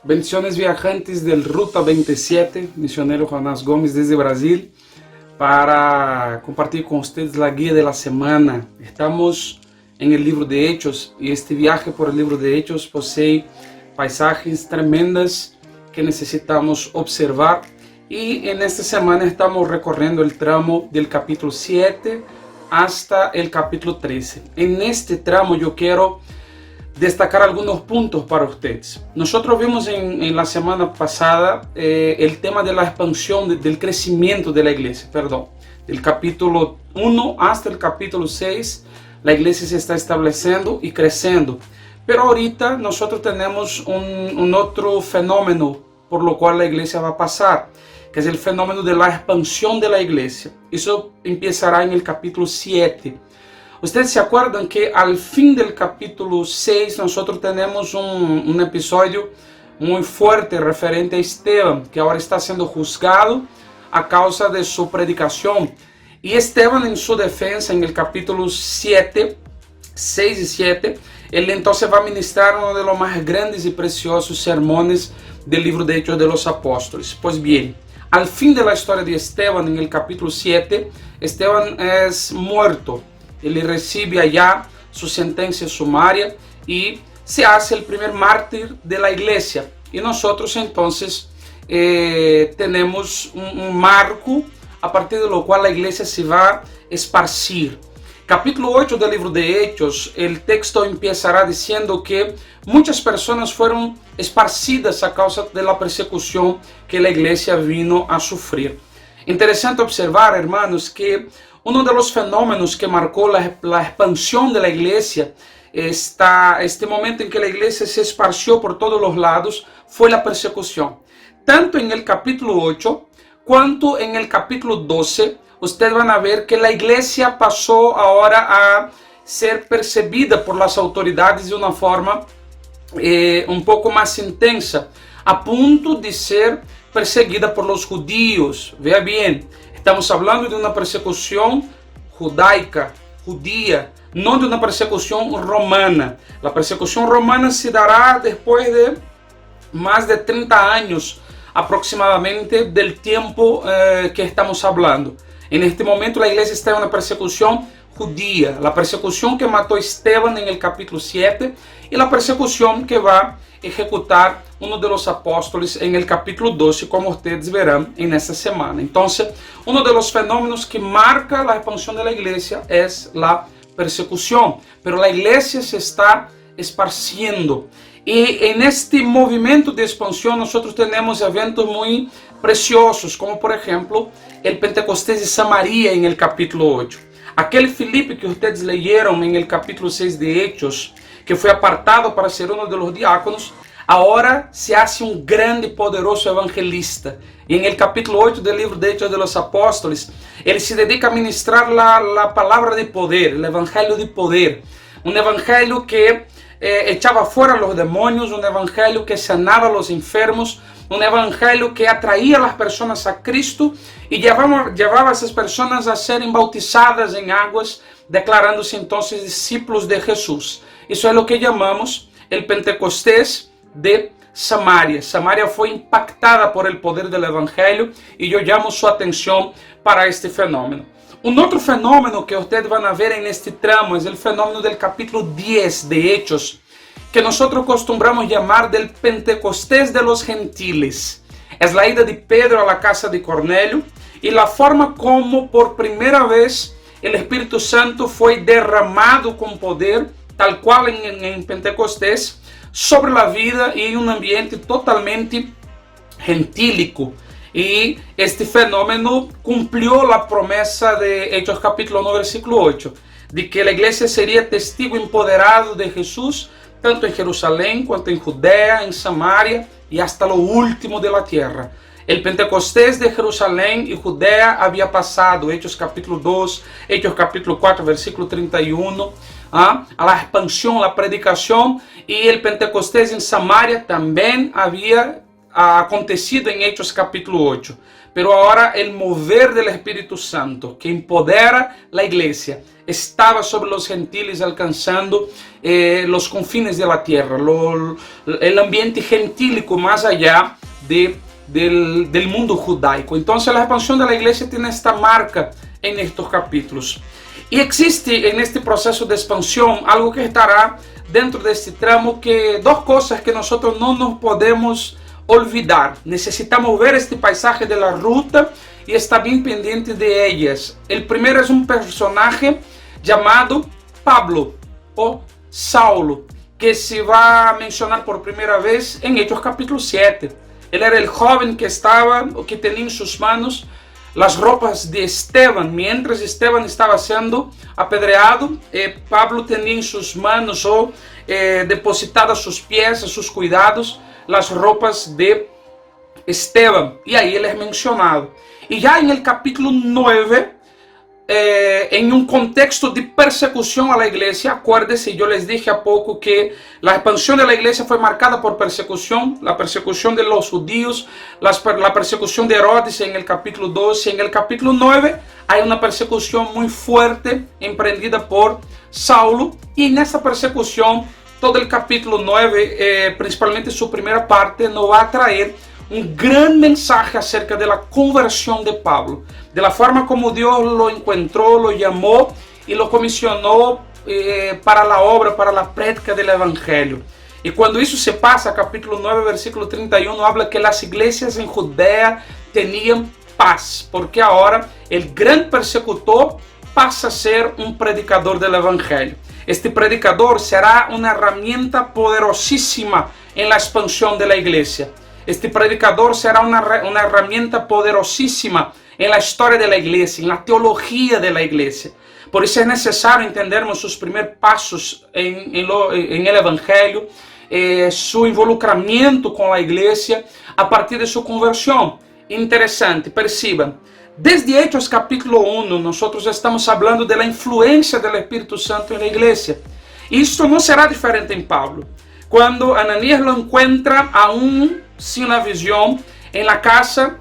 Bendiciones viajantes del Ruta 27, misionero Jonás Gómez desde Brasil, para compartir con ustedes la guía de la semana. Estamos en el libro de Hechos y este viaje por el libro de Hechos posee paisajes tremendas que necesitamos observar. Y en esta semana estamos recorriendo el tramo del capítulo 7 hasta el capítulo 13. En este tramo yo quiero destacar algunos puntos para ustedes. Nosotros vimos en la semana pasada el tema de la expansión, del crecimiento de la iglesia, del capítulo 1 hasta el capítulo 6, la iglesia se está estableciendo y creciendo. Pero ahorita nosotros tenemos un otro fenómeno por lo cual la iglesia va a pasar, que es el fenómeno de la expansión de la iglesia. Eso empezará en el capítulo 7. Ustedes se acuerdan que al fin del capítulo 6 nosotros tenemos un episodio muy fuerte referente a Esteban, que ahora está siendo juzgado a causa de su predicación. Y Esteban, en su defensa, en el capítulo 7, 6 y 7, él entonces va a ministrar uno de los más grandes y preciosos sermones del libro de Hechos de los Apóstoles. Pues bien, al fin de la historia de Esteban, en el capítulo 7, Esteban es muerto. Él recibe allá su sentencia sumaria y se hace el primer mártir de la iglesia. Y nosotros entonces tenemos un marco a partir de lo cual la iglesia se va a esparcir. Capítulo 8 del libro de Hechos, el texto empezará diciendo que muchas personas fueron esparcidas a causa de la persecución que la iglesia vino a sufrir. Interesante observar, hermanos, que uno de los fenómenos que marcó la expansión de la iglesia, este momento en que la iglesia se esparció por todos los lados, fue la persecución. Tanto en el capítulo 8 cuanto en el capítulo 12, ustedes van a ver que la iglesia pasó ahora a ser percibida por las autoridades de una forma un poco más intensa, a punto de ser perseguida por los judíos. Vea bien, estamos hablando de una persecución judaica, judía, no de una persecución romana. La persecución romana se dará después de más de 30 años aproximadamente del tiempo que estamos hablando. En este momento la iglesia está en una persecución judía, la persecución que mató a Esteban en el capítulo 7 y la persecución que va a ejecutar uno de los apóstoles en el capítulo 12, como ustedes verán en esta semana. Entonces, uno de los fenómenos que marca la expansión de la iglesia es la persecución, pero la iglesia se está esparciendo. Y en este movimiento de expansión nosotros tenemos eventos muy preciosos, como por ejemplo el Pentecostés de Samaria en el capítulo 8. Aquel Filipe que ustedes leyeron en el capítulo 6 de Hechos, que fue apartado para ser uno de los diáconos, ahora se hace un grande y poderoso evangelista. Y en el capítulo 8 del libro de Hechos de los Apóstoles, él se dedica a ministrar la palabra de poder, el evangelio de poder. Un evangelio que echaba fuera a los demonios, un evangelio que sanaba a los enfermos, un evangelio que atraía a las personas a Cristo y llevaba a esas personas a ser bautizadas en aguas, declarándose entonces discípulos de Jesús. Eso es lo que llamamos el Pentecostés de Samaria. Samaria fue impactada por el poder del evangelio y yo llamo su atención para este fenómeno. Un otro fenómeno que ustedes van a ver en este tramo es el fenómeno del capítulo 10 de Hechos, que nosotros acostumbramos llamar del Pentecostés de los gentiles. Es la ida de Pedro a la casa de Cornelio y la forma como por primera vez el Espíritu Santo fue derramado con poder, tal cual en Pentecostés, sobre la vida y un ambiente totalmente gentílico. Y este fenómeno cumplió la promesa de Hechos capítulo 9, versículo 8, de que la iglesia sería testigo empoderado de Jesús, tanto en Jerusalén, cuanto en Judea, en Samaria y hasta lo último de la tierra. El Pentecostés de Jerusalén y Judea había pasado, Hechos capítulo 2, Hechos capítulo 4, versículo 31, a la expansión, la predicación, y el Pentecostés en Samaria también había acontecido en Hechos capítulo 8. pero ahora el mover del Espíritu Santo que empodera la iglesia estaba sobre los gentiles alcanzando los confines de la tierra, el ambiente gentílico más allá del mundo judaico. Entonces la expansión de la iglesia tiene esta marca en estos capítulos. Y existe en este proceso de expansión algo que estará dentro de este tramo, que dos cosas que nosotros no nos podemos olvidar. Necesitamos ver este paisaje de la ruta y estar bien pendiente de ellas. El primero es un personaje llamado Pablo o Saulo, que se va a mencionar por primera vez en Hechos capítulo 7. Él era el joven que tenía en sus manos las ropas de Esteban. Mientras Esteban estaba siendo apedreado, Pablo tenía en sus manos depositadas a sus pies, a sus cuidados, las ropas de Esteban. Y ahí él es mencionado. Y ya en el capítulo 9, en un contexto de persecución a la iglesia, acuérdense, yo les dije a poco que la expansión de la iglesia fue marcada por persecución, la persecución de los judíos, la persecución de Herodes en el capítulo 12, en el capítulo 9 hay una persecución muy fuerte emprendida por Saulo, y en esta persecución todo el capítulo 9, principalmente su primera parte, nos va a traer un gran mensaje acerca de la conversión de Pablo, de la forma como Dios lo encontró, lo llamó y lo comisionó para la obra, para la prédica del Evangelio. Y cuando eso se pasa, capítulo 9, versículo 31, habla que las iglesias en Judea tenían paz, porque ahora el gran persecutor pasa a ser un predicador del Evangelio. Este predicador será una herramienta poderosísima en la expansión de la iglesia. Este predicador será una herramienta poderosísima en la historia de la iglesia, en la teología de la iglesia. Por eso es necesario entendermos sus primeros pasos en el Evangelio, su involucramiento con la iglesia a partir de su conversión. Interesante, perciban. Desde Hechos capítulo 1, nosotros estamos hablando de la influencia del Espíritu Santo en la iglesia. Y esto no será diferente en Pablo. Cuando Ananías lo encuentra aún sin la visión en la casa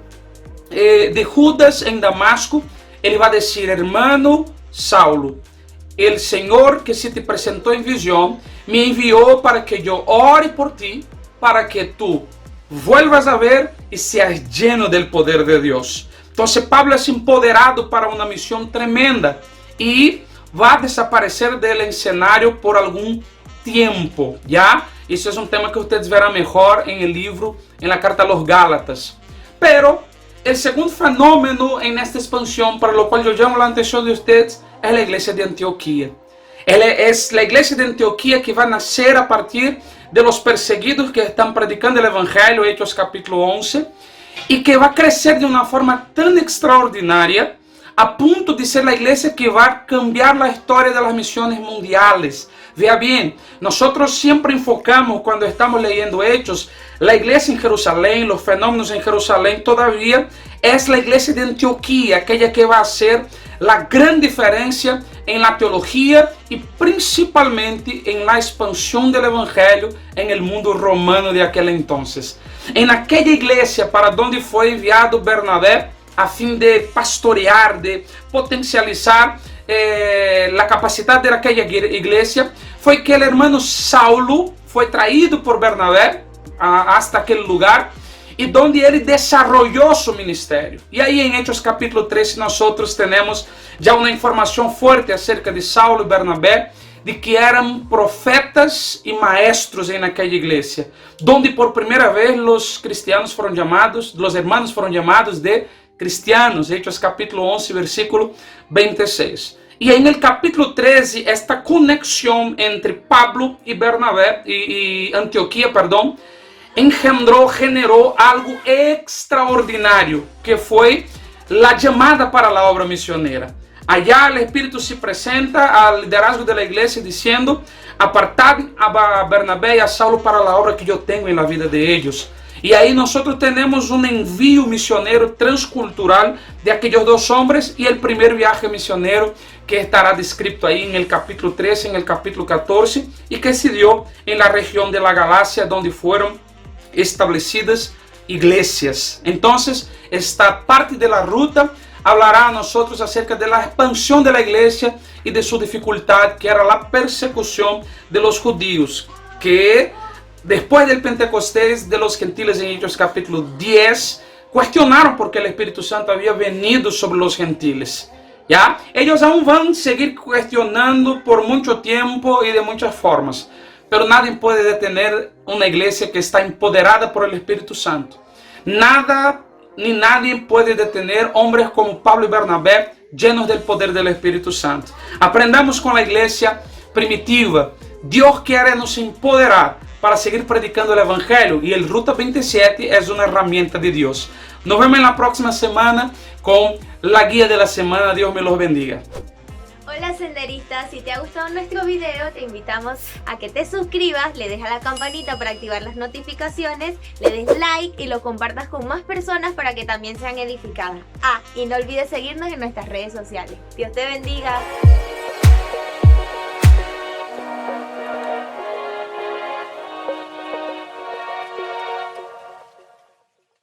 de Judas en Damasco, él va a decir: hermano Saulo, el Señor que se te presentó en visión me envió para que yo ore por ti, para que tú vuelvas a ver y seas lleno del poder de Dios. Entonces Pablo es empoderado para una misión tremenda y va a desaparecer del escenario por algún tiempo, ¿ya? Eso es un tema que ustedes verán mejor en el libro, en la carta a los Gálatas. Pero el segundo fenómeno en esta expansión, para lo cual yo llamo la atención de ustedes, es la iglesia de Antioquía. Es la iglesia de Antioquía que va a nacer a partir de los perseguidos que están predicando el Evangelio, Hechos capítulo 11, y que va a crecer de una forma tan extraordinaria a punto de ser la iglesia que va a cambiar la historia de las misiones mundiales. Vea bien, nosotros siempre enfocamos cuando estamos leyendo Hechos, la iglesia en Jerusalén, los fenómenos en Jerusalén, todavía es la iglesia de Antioquía, aquella que va a hacer la gran diferencia en la teología y principalmente en la expansión del Evangelio en el mundo romano de aquel entonces. En aquella iglesia para donde fue enviado Bernabé a fin de pastorear, de potencializar la capacidad de aquella iglesia, fue que el hermano Saulo fue traído por Bernabé hasta aquel lugar y donde él desarrolló su ministerio. Y ahí en Hechos capítulo 13 nosotros tenemos ya una información fuerte acerca de Saulo y Bernabé, de que eran profetas y maestros en aquella iglesia, donde por primera vez los cristianos fueron llamados, los hermanos fueron llamados de cristianos. Hechos capítulo 11, versículo 26. Y en el capítulo 13, esta conexión entre Pablo y Bernabé y Antioquía, generó algo extraordinario, que fue la llamada para la obra misionera. Allá el Espíritu se presenta al liderazgo de la iglesia diciendo: apartad a Bernabé y a Saulo para la obra que yo tengo en la vida de ellos. Y ahí nosotros tenemos un envío misionero transcultural de aquellos dos hombres y el primer viaje misionero que estará descrito ahí en el capítulo 13, en el capítulo 14, y que se dio en la región de la Galacia, donde fueron establecidas iglesias. Entonces, esta parte de la ruta hablará a nosotros acerca de la expansión de la iglesia y de su dificultad, que era la persecución de los judíos, que después del Pentecostés de los gentiles en Hechos capítulo 10, cuestionaron por qué el Espíritu Santo había venido sobre los gentiles. ¿Ya? Ellos aún van a seguir cuestionando por mucho tiempo y de muchas formas, pero nadie puede detener una iglesia que está empoderada por el Espíritu Santo. Nada ni nadie puede detener hombres como Pablo y Bernabé, llenos del poder del Espíritu Santo. Aprendamos con la iglesia primitiva. Dios quiere nos empoderar para seguir predicando el Evangelio, y el Ruta 27 es una herramienta de Dios. Nos vemos en la próxima semana con la guía de la semana. Dios me los bendiga. Hola senderistas, si te ha gustado nuestro video te invitamos a que te suscribas, le des a la campanita para activar las notificaciones, le des like y lo compartas con más personas para que también sean edificadas. Y no olvides seguirnos en nuestras redes sociales. Dios te bendiga.